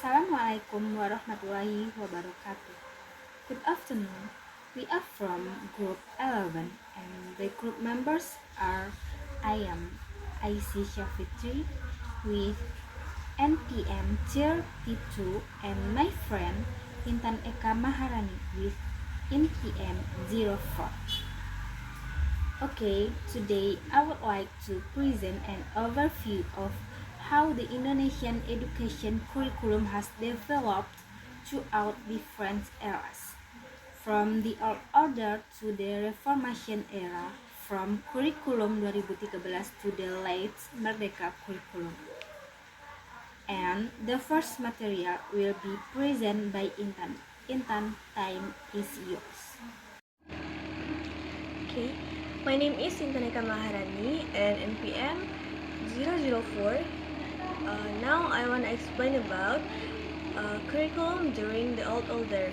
Assalamualaikum warahmatullahi wabarakatuh. Good afternoon. We are from Group 11 and the group members are I am IC Syafitri with NPM Tier T2 and my friend Intan Eka Maharani with NPM 04. Okay, today I would like to present an overview of how the Indonesian education curriculum has developed throughout different eras, from the old order to the Reformation era, from Curriculum 2013 to the late Merdeka curriculum. And the first material will be presented by Intan. Intan, time is yours. Okay, my name is Intaneka Maharani and NPM 004. Now I want to explain about curriculum during the old order.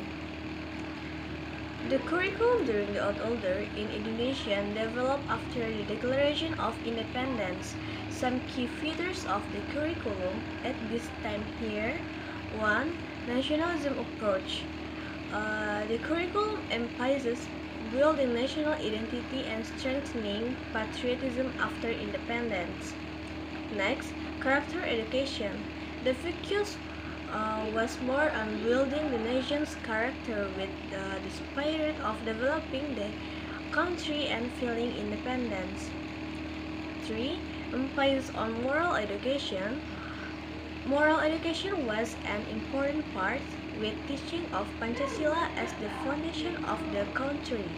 The curriculum during the old order in Indonesia developed after the Declaration of Independence. Some key features of the curriculum at this time here: 1. Nationalism approach. The curriculum emphasizes building national identity and strengthening patriotism after independence. Next, character education. The focus was more on building the nation's character with the spirit of developing the country and feeling independence. 3. Emphasis on moral education. Moral education was an important part with teaching of Pancasila as the foundation of the country.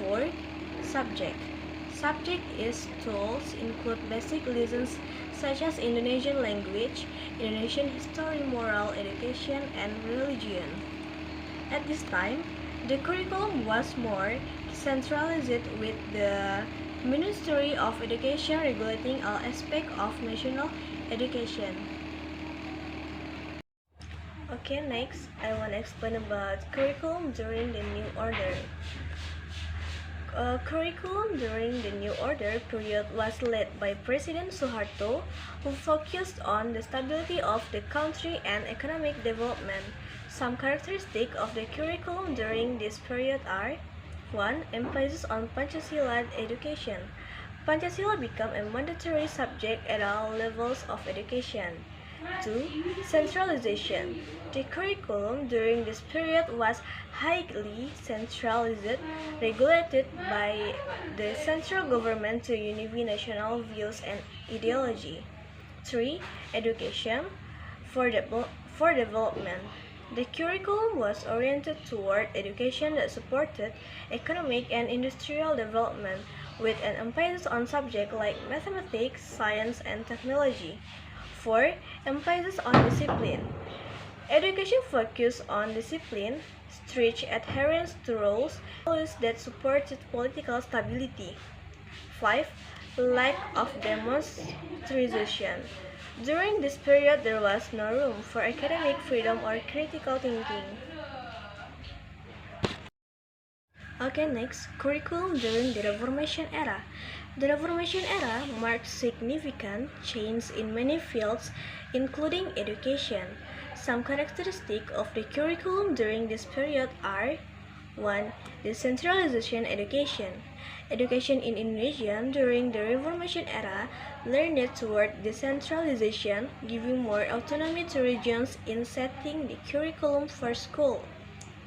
4. Subject. Subject is tools include basic lessons such as Indonesian language, Indonesian history, moral education, and religion. At this time, the curriculum was more centralized with the Ministry of Education regulating all aspects of national education. Okay, next I want to explain about curriculum during the New Order. Curriculum during the New Order period was led by President Suharto, who focused on the stability of the country and economic development. Some characteristics of the curriculum during this period are: 1. Emphasis on Pancasila education. Pancasila became a mandatory subject at all levels of education. 2. Centralization. The curriculum during this period was highly centralized, regulated by the central government to unify national views and ideology. 3. Education for development. The curriculum was oriented toward education that supported economic and industrial development, with an emphasis on subjects like mathematics, science, and technology. 4. Emphasis on discipline. Education focused on discipline, strict adherence to rules, values that supported political stability. 5. Lack of demonstration. During this period, there was no room for academic freedom or critical thinking. Okay, next, curriculum during the Reformation era. The Reformation era marked significant change in many fields, including education. Some characteristics of the curriculum during this period are: 1. Decentralization education. Education in Indonesia during the Reformation era leaned toward decentralization, giving more autonomy to regions in setting the curriculum for school.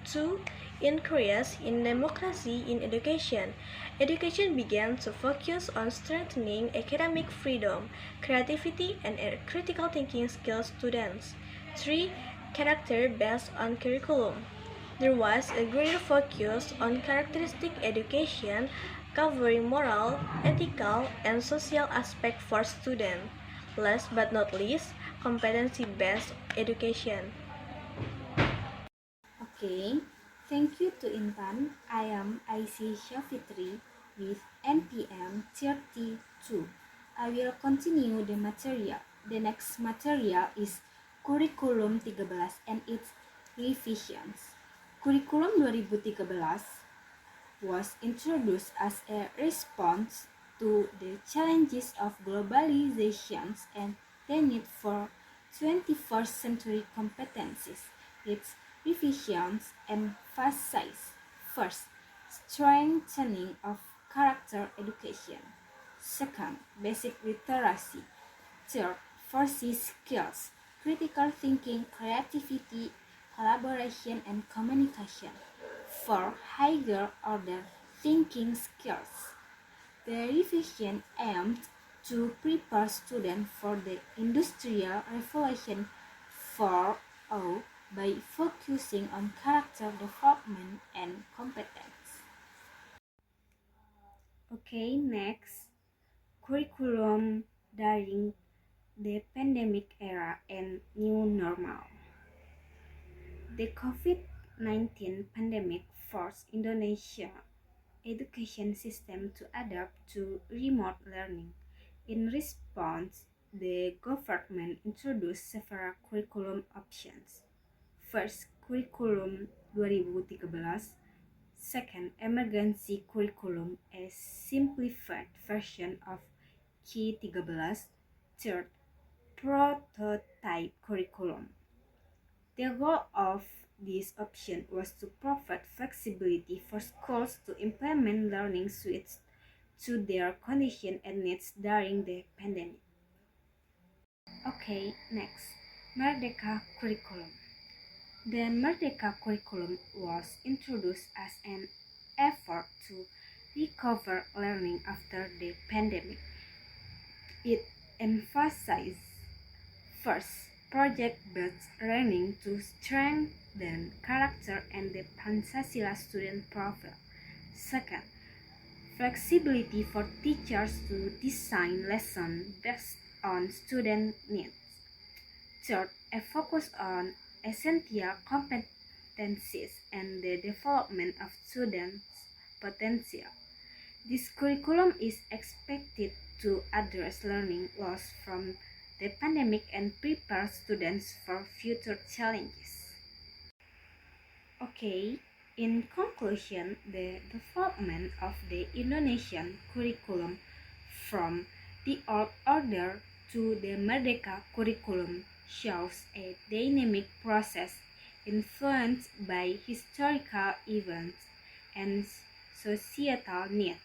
2. Increase in democracy in education. Education began to focus on strengthening academic freedom, creativity, and critical thinking skills students. 3. Character based on curriculum. There was a greater focus on characteristic education covering moral, ethical, and social aspects for students. Last but not least, competency-based education. Okay, thank you to Intan. I am IC Syafitri with NPM 32. I will continue the material. The next material is Curriculum 13 and its revisions. Curriculum 2013 was introduced as a response to the challenges of globalization and the need for 21st century competencies. Its revisions emphasize first, strengthening of character education. Second, basic literacy. Third, forces skills, critical thinking, creativity, collaboration, and communication. Four, higher order thinking skills. The revision aimed to prepare students for the Industrial Revolution 4.0 by focusing on character development and competence. Okay, next, curriculum during the pandemic era and new normal. The COVID-19 pandemic forced Indonesia education system to adapt to remote learning. In response, the government introduced several curriculum options. First, Curriculum 2013. Second, Emergency Curriculum, a simplified version of Ki-13. Third, Prototype Curriculum. The goal of this option was to provide flexibility for schools to implement learning suites to their condition and needs during the pandemic. Okay, next, Merdeka Curriculum. The Merdeka Curriculum was introduced as an effort to recover learning after the pandemic. It emphasized first, project-based learning to strengthen character and the Pancasila student profile. Second, flexibility for teachers to design lessons based on student needs. Third, a focus on essential competencies and the development of students' potential. This curriculum is expected to address learning loss from the pandemic and prepare students for future challenges. Okay, in conclusion, the development of the Indonesian curriculum from the old order to the Merdeka curriculum shows a dynamic process influenced by historical events and societal needs.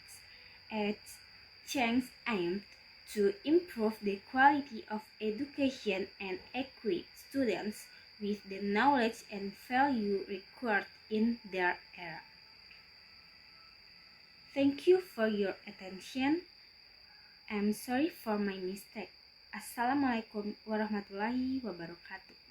Its change aimed to improve the quality of education and equip students with the knowledge and value required in their era. Thank you for your attention. I'm sorry for my mistake. Assalamualaikum warahmatullahi wabarakatuh.